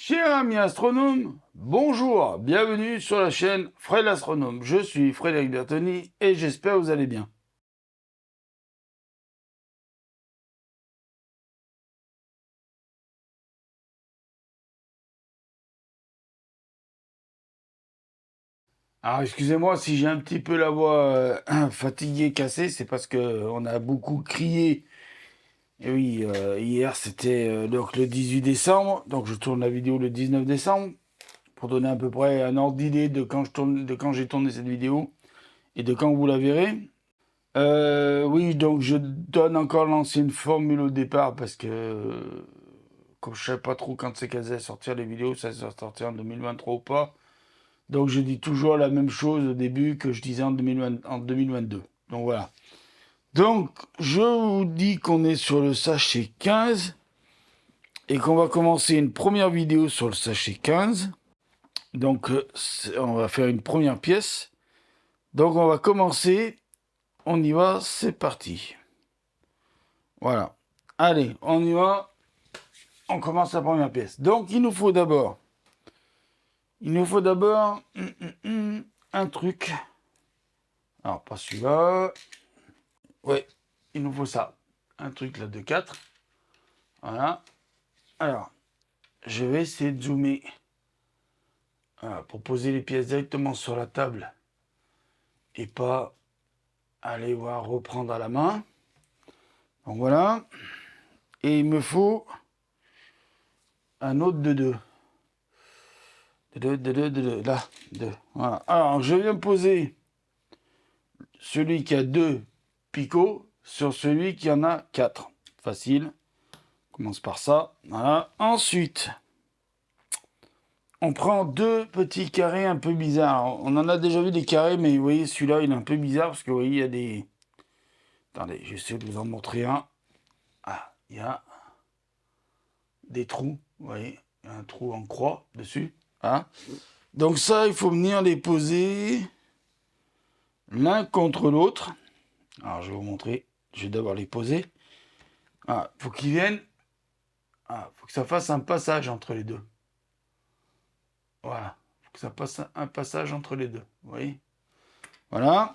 Chers amis astronomes, bonjour, bienvenue sur la chaîne Fred l'astronome. Je suis Frédéric Bertoni et j'espère que vous allez bien. Alors excusez-moi si j'ai un petit peu la voix fatiguée, cassée, c'est parce que on a beaucoup crié. Et oui, hier c'était donc le 18 décembre, donc je tourne la vidéo le 19 décembre pour donner à peu près un ordre d'idée de quand j'ai tourné cette vidéo et de quand vous la verrez. Oui, donc je donne encore l'ancienne formule au départ parce que comme je sais pas trop quand c'est qu'elles allaient sortir les vidéos, ça va sortir en 2023 ou pas. Donc je dis toujours la même chose au début que je disais en 2022. Donc voilà. Donc je vous dis qu'on est sur le sachet 15 et qu'on va commencer une première vidéo sur le sachet 15. Donc on va faire une première pièce. Donc on va commencer. On y va, c'est parti. Voilà. Allez, on y va. On commence la première pièce. Donc, il nous faut d'abord un truc. Alors, pas celui-là. Ouais, il nous faut ça. Un truc là de 4. Voilà. Alors, je vais essayer de zoomer. Voilà, pour poser les pièces directement sur la table. Et pas aller voir reprendre à la main. Donc voilà. Et il me faut un autre de 2. De 2. Là, 2. Voilà. Alors, je viens poser celui qui a 2 picots sur celui qui en a 4. Facile. On commence par ça. Voilà. Ensuite, on prend 2 petits carrés un peu bizarres. Alors, on en a déjà vu des carrés, mais vous voyez, celui-là, il est un peu bizarre parce que vous voyez, il y a des... Attendez, j'essaie de vous en montrer un. Ah, il y a des trous. Vous voyez, il y a un trou en croix dessus. Voilà. Donc ça, il faut venir les poser l'un contre l'autre. Alors, je vais vous montrer. Je vais d'abord les poser. Ah, faut qu'ils viennent. Ah, faut que ça fasse un passage entre les deux. Voilà. Faut que ça passe un passage entre les deux. Vous voyez? Voilà.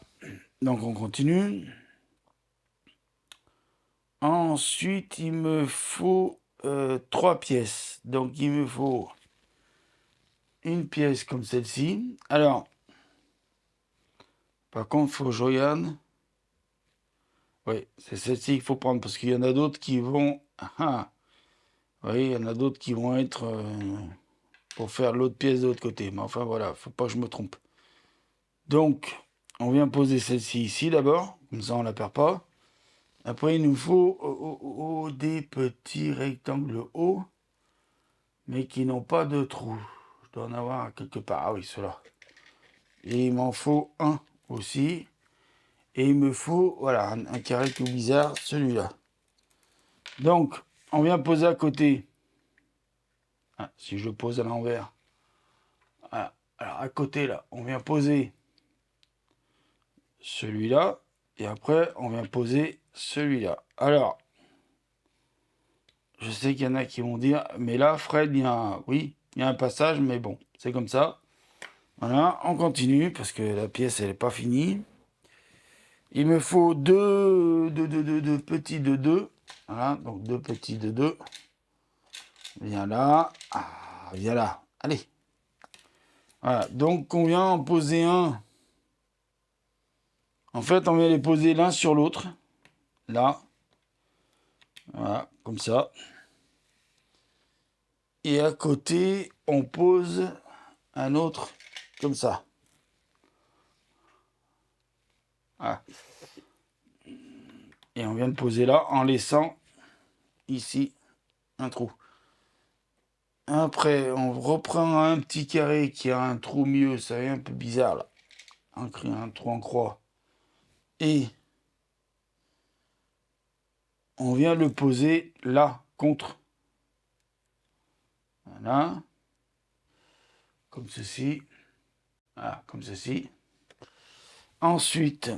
Donc on continue. Ensuite, il me faut 3 pièces. Donc il me faut une pièce comme celle-ci. Alors, par contre, il faut que je regarde. Oui, c'est celle-ci qu'il faut prendre parce qu'il y en a d'autres qui vont... Ah, vous voyez, il y en a d'autres qui vont être pour faire l'autre pièce de l'autre côté. Mais enfin voilà, faut pas que je me trompe. Donc, on vient poser celle-ci ici d'abord. Comme ça, on ne la perd pas. Après, il nous faut des petits rectangles hauts, mais qui n'ont pas de trous. Je dois en avoir quelque part. Ah oui, ceux-là. Et il m'en faut un aussi. Et il me faut, voilà, un carré tout bizarre, celui-là. Donc, on vient poser à côté. Ah, si je pose à l'envers. Ah, alors, à côté, là, on vient poser celui-là. Et après, on vient poser celui-là. Alors, je sais qu'il y en a qui vont dire, mais là, Fred, il y a un... Oui, il y a un passage, mais bon, c'est comme ça. Voilà, on continue, parce que la pièce, elle n'est pas finie. Il me faut deux petits de 2. Voilà, donc 2 petits de 2. Viens là. Ah, viens là. Allez. Voilà, donc on vient en poser un. En fait, on vient les poser l'un sur l'autre. Là. Voilà, comme ça. Et à côté, on pose un autre comme ça. Voilà. Et on vient de poser là en laissant ici un trou. Après, on reprend un petit carré qui a un trou au milieu, ça est un peu bizarre là. Un trou en croix. Et on vient le poser là, contre. Voilà. Comme ceci. Voilà, comme ceci. Ensuite,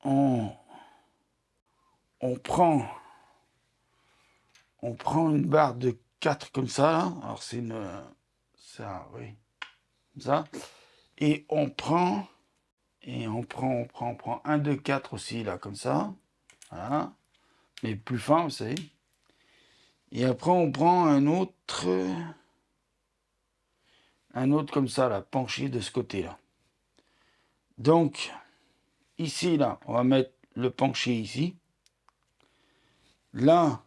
on prend une barre de 4 comme ça, là. Alors, c'est une... ça, oui. Comme ça. Et on prend... Et on prend 1, 2, 4 aussi, là, comme ça. Voilà. Mais plus fin, vous savez. Et après, on prend un autre comme ça, là, penché de ce côté-là. Donc, ici, là, on va mettre le penché ici. Là,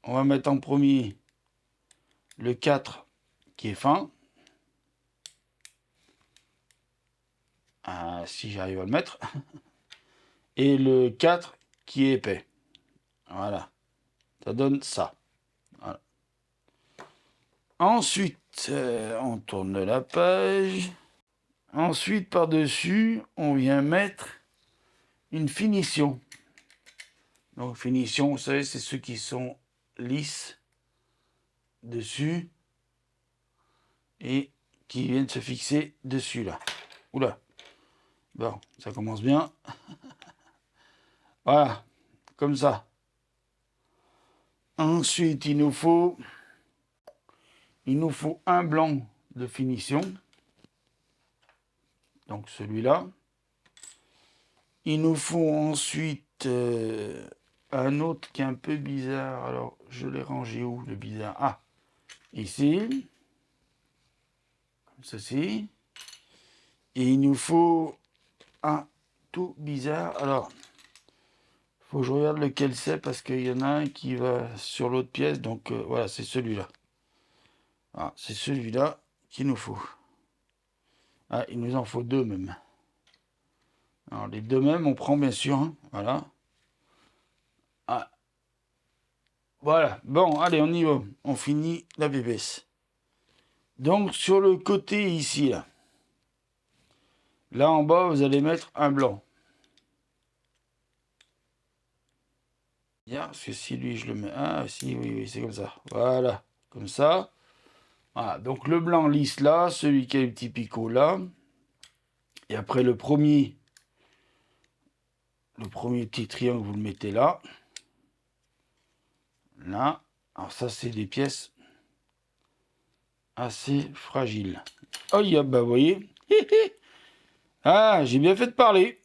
on va mettre en premier le 4 qui est fin. Ah, si j'arrive à le mettre. Et le 4 qui est épais. Voilà. Ça donne ça. Voilà. Ensuite, on tourne la page. Ensuite, par-dessus, on vient mettre une finition. Donc, finition, vous savez, c'est ceux qui sont lisses dessus et qui viennent se fixer dessus, là. Oula. Bon, ça commence bien. Voilà, comme ça. Ensuite, il nous faut un blanc de finition. Donc, celui-là. Il nous faut ensuite un autre qui est un peu bizarre. Alors, je l'ai rangé où, le bizarre? Ah, ici. Comme ceci. Et il nous faut un tout bizarre. Alors, faut que je regarde lequel c'est parce qu'il y en a un qui va sur l'autre pièce. Donc, voilà, c'est celui-là. Ah, c'est celui-là qu'il nous faut. Ah, il nous en faut deux même. Alors, les deux mêmes, on prend bien sûr. Hein, voilà. Ah. Voilà. Bon, allez, on y va. On finit la BBS. Donc, sur le côté ici, là en bas, vous allez mettre un blanc. Bien, parce que si lui, je le mets... Ah, si, oui, oui, c'est comme ça. Voilà, comme ça. Voilà, donc le blanc lisse là, celui qui a les petits picots là. Et après, le premier petit triangle, vous le mettez là. Là. Alors ça, c'est des pièces assez fragiles. Oh, bah, vous voyez. Ah, j'ai bien fait de parler.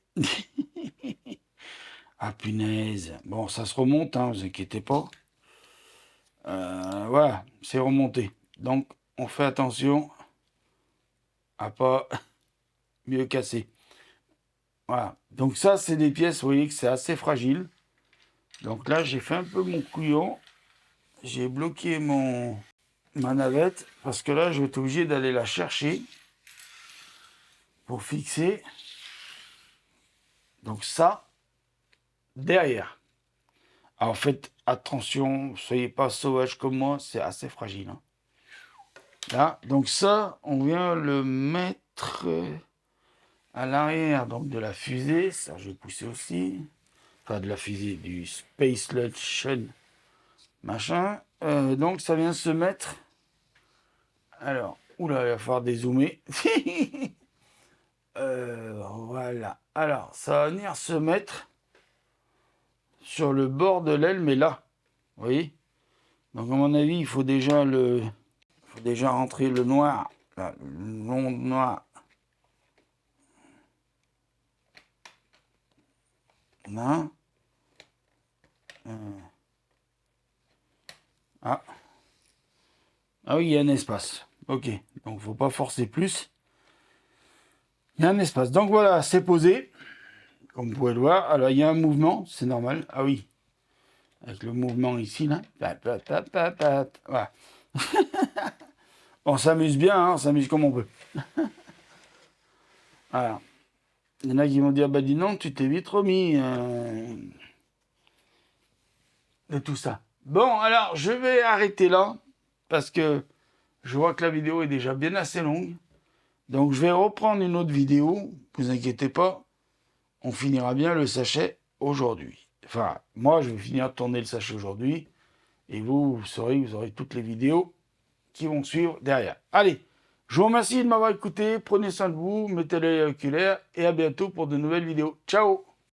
Ah, punaise. Bon, ça se remonte, hein, vous inquiétez pas. Voilà, c'est remonté. Donc, on fait attention à pas mieux casser. Voilà. Donc ça, c'est des pièces, vous voyez que c'est assez fragile. Donc là, j'ai fait un peu mon couillon. J'ai bloqué ma navette parce que là, je vais être obligé d'aller la chercher pour fixer. Donc ça, derrière. Alors faites attention, soyez pas sauvage comme moi, c'est assez fragile. Hein. Là, donc ça, on vient le mettre à l'arrière donc de la fusée. Ça, je vais pousser aussi. Enfin, de la fusée, du Space Launch machin. Donc ça vient se mettre. Alors, oula, il va falloir dézoomer. Voilà. Alors, ça va venir se mettre sur le bord de l'aile, mais là. Vous voyez? Donc, à mon avis, il faut déjà rentrer le noir. Là, le long noir. Là. Ah. Ah oui, il y a un espace. Ok. Donc, il ne faut pas forcer plus. Il y a un espace. Donc, voilà, c'est posé. Comme vous pouvez le voir. Alors, il y a un mouvement. C'est normal. Ah oui. Avec le mouvement ici, là. Voilà. On s'amuse bien, hein, on s'amuse comme on peut. Voilà. Il y en a qui vont dire, bah dis non, tu t'es vite remis de tout ça. Bon, alors, je vais arrêter là, parce que je vois que la vidéo est déjà bien assez longue. Donc, je vais reprendre une autre vidéo, vous inquiétez pas, on finira bien le sachet aujourd'hui. Enfin, moi, je vais finir de tourner le sachet aujourd'hui, et vous saurez, vous aurez toutes les vidéos qui vont suivre derrière. Allez, je vous remercie de m'avoir écouté, prenez soin de vous, mettez l'œil oculaire, et à bientôt pour de nouvelles vidéos. Ciao!